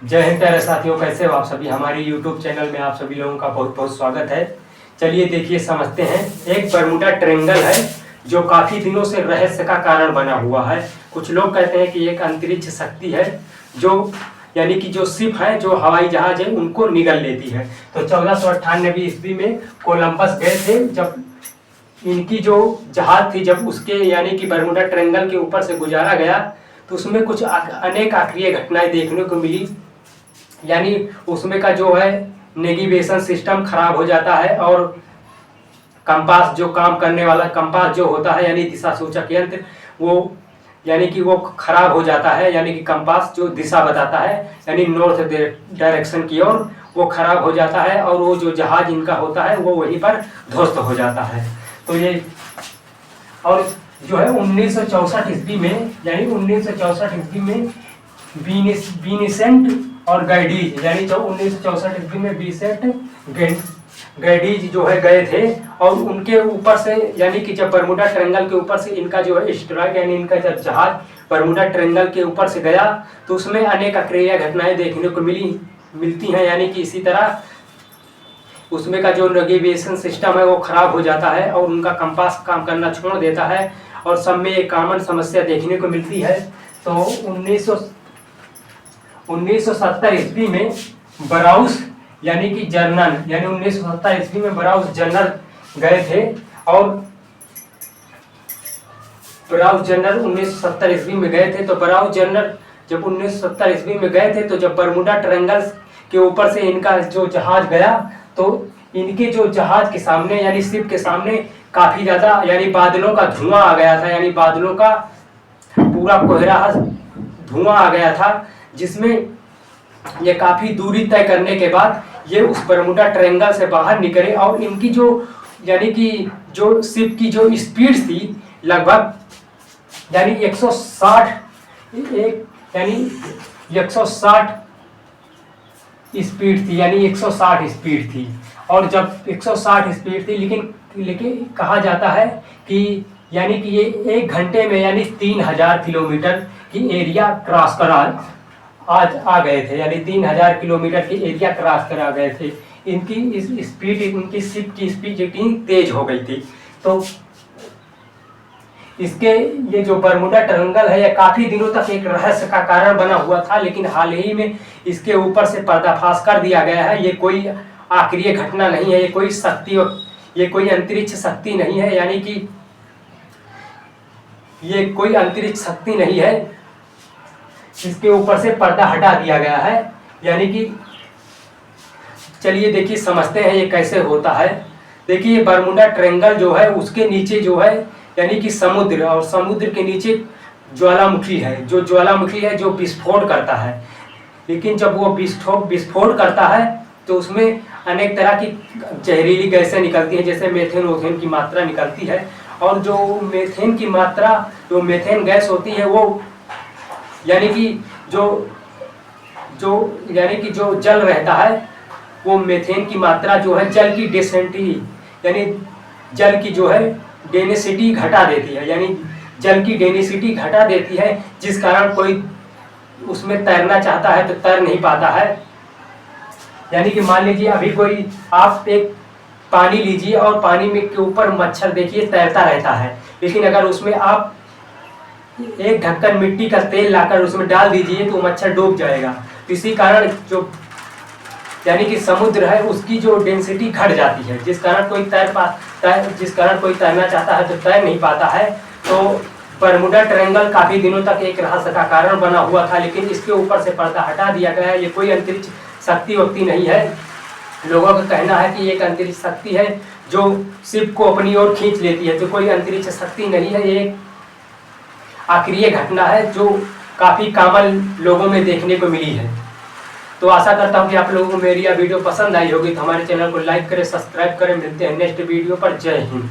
जय हिंद प्यारे साथियों, कैसे हो आप सभी। हमारी YouTube चैनल में आप सभी लोगों का बहुत बहुत स्वागत है। चलिए देखिए समझते हैं। एक बरमूडा ट्रायंगल है जो काफी दिनों से रहस्य का कारण बना हुआ है। कुछ लोग कहते हैं कि एक अंतरिक्ष शक्ति है जो यानी कि जो शिप है, जो हवाई जहाज है, उनको निगल लेती है। तो 1498 ईस्वी में कोलंबस गए थे, जब इनकी जो जहाज थी, जब उसके यानी कि बरमूडा ट्रायंगल के ऊपर से गुजारा गया तो उसमें कुछ अनेक अप्रिय घटनाएं देखने को मिली। यानी उसमें का जो है नेविगेशन सिस्टम खराब हो जाता है और कंपास जो काम करने वाला कंपास जो होता है यानी दिशा सूचक यंत्र, वो यानी कि वो खराब हो जाता है। यानी कि कंपास जो दिशा बताता है यानी नॉर्थ डायरेक्शन की ओर, वो खराब हो जाता है और वो जो जहाज इनका होता है वो वहीं पर ध्वस्त हो जाता है। तो ये और जो है 1964 ईस्वी में, यानी 1964 ईस्वी में विनिसेंट और गैडीज, यानी जो 1964 ईस्वी में विनिसेंट गैडीज जो है गए थे और उनके ऊपर से यानी कि जब बरमूडा ट्रायंगल के ऊपर से इनका जो है एस्टेरॉयड यानी इनका जब जहाज बरमूडा ट्रायंगल के ऊपर से गया तो उसमें अनेक अप्रिय घटनाएं देखने को मिलती हैं। यानी कि इसी तरह उसमें का जो नेविगेशन सिस्टम है वो खराब हो जाता है और उनका कंपास काम करना छोड़ देता है और सब में एक कॉमन समस्या देखने को मिलती है। तो 1970 ईस्वी में बराउस यानी कि जर्नल, यानी 1970 ईस्वी में बराउस जर्नल गए थे और बराउस जर्नल 1970 ईस्वी में गए थे। तो बराउस जर्नल जब 1970 ईस्वी में गए थे तो जब बरमूडा ट्रायंगल के ऊपर से इनका जो जहाज गया तो इनके जो जहाज के सामने यानी शिप के सामने काफी ज्यादा यानी बादलों का धुआं आ गया था। यानी बादलों का पूरा कोहरा धुआं आ गया था, जिसमें ये काफी दूरी तय करने के बाद ये उस बरमूडा ट्रायंगल से बाहर निकले और इनकी जो यानी कि जो शिप की जो स्पीड थी लगभग यानी 160 स्पीड थी, यानी 160 स्पीड थी। और जब 160 स्पीड थी लेकिन कहा जाता है कि यानी कि ये 1 घंटे में यानी 3000 किलोमीटर की एरिया क्रॉस कर आज आ गए थे। यानी 3000 किलोमीटर की एरिया क्रॉस कर आ गए थे। इनकी इस स्पीड, इनकी शिप की स्पीड इतनी तेज हो गई थी। तो इसके ये जो बरमूडा ट्रायंगल है, यह काफी दिनों तक एक रहस्य का कारण बना हुआ था, लेकिन हाल ही में इसके ऊपर से पर्दाफाश कर दिया गया है। ये कोई अप्रिय घटना नहीं है, ये कोई अंतरिक्ष शक्ति नहीं है, यानी कि ये कोई अंतरिक्ष शक्ति नहीं है। इसके ऊपर से पर्दा हटा दिया गया है। यानी कि चलिए देखिए समझते हैं ये कैसे होता है। देखिए ये बरमूडा ट्रायंगल जो है उसके नीचे जो है यानी कि समुद्र, और समुद्र के नीचे ज्वालामुखी है, जो विस्फोट करता है। लेकिन जब वो विस्फोट करता है तो उसमें अनेक तरह की जहरीली गैसें निकलती हैं, जैसे मेथेन की मात्रा निकलती है। और जो मेथेन गैस होती है वो यानी कि जो जल रहता है वो मेथेन की मात्रा जो है जल की डेंसिटी यानी जल की जो है डेंसिटी घटा देती है, यानी जल की डेंसिटी घटा देती है, जिस कारण कोई उसमें तैरना चाहता है तो तैर नहीं पाता है। यानी कि मान लीजिए अभी कोई आप एक पानी लीजिए और पानी में के ऊपर मच्छर देखिए तैरता रहता है, लेकिन अगर उसमें आप एक ढक्कन मिट्टी का तेल लाकर उसमें डाल दीजिए तो मच्छर डूब जाएगा। तो इसी कारण जो यानी कि समुद्र है उसकी जो डेंसिटी घट जाती है, जिस कारण कोई तैरना चाहता है तो तैर नहीं पाता है। तो बरमूडा ट्रायंगल काफी दिनों तक एक रहस्य का कारण बना हुआ था, लेकिन इसके ऊपर से पर्दा हटा दिया गया है। ये कोई अंतरिक्ष शक्ति नहीं है। लोगों का कहना है कि एक अंतरिक्ष शक्ति है जो शिप को अपनी ओर खींच लेती है। तो कोई अंतरिक्ष शक्ति नहीं है, ये अप्रिय घटना है जो काफी कॉमन लोगों में देखने को मिली है। तो आशा करता हूँ कि आप लोगों को मेरी यह वीडियो पसंद आई होगी। तो हमारे चैनल को लाइक करें, सब्सक्राइब करें। मिलते हैं नेक्स्ट वीडियो पर। जय हिंद।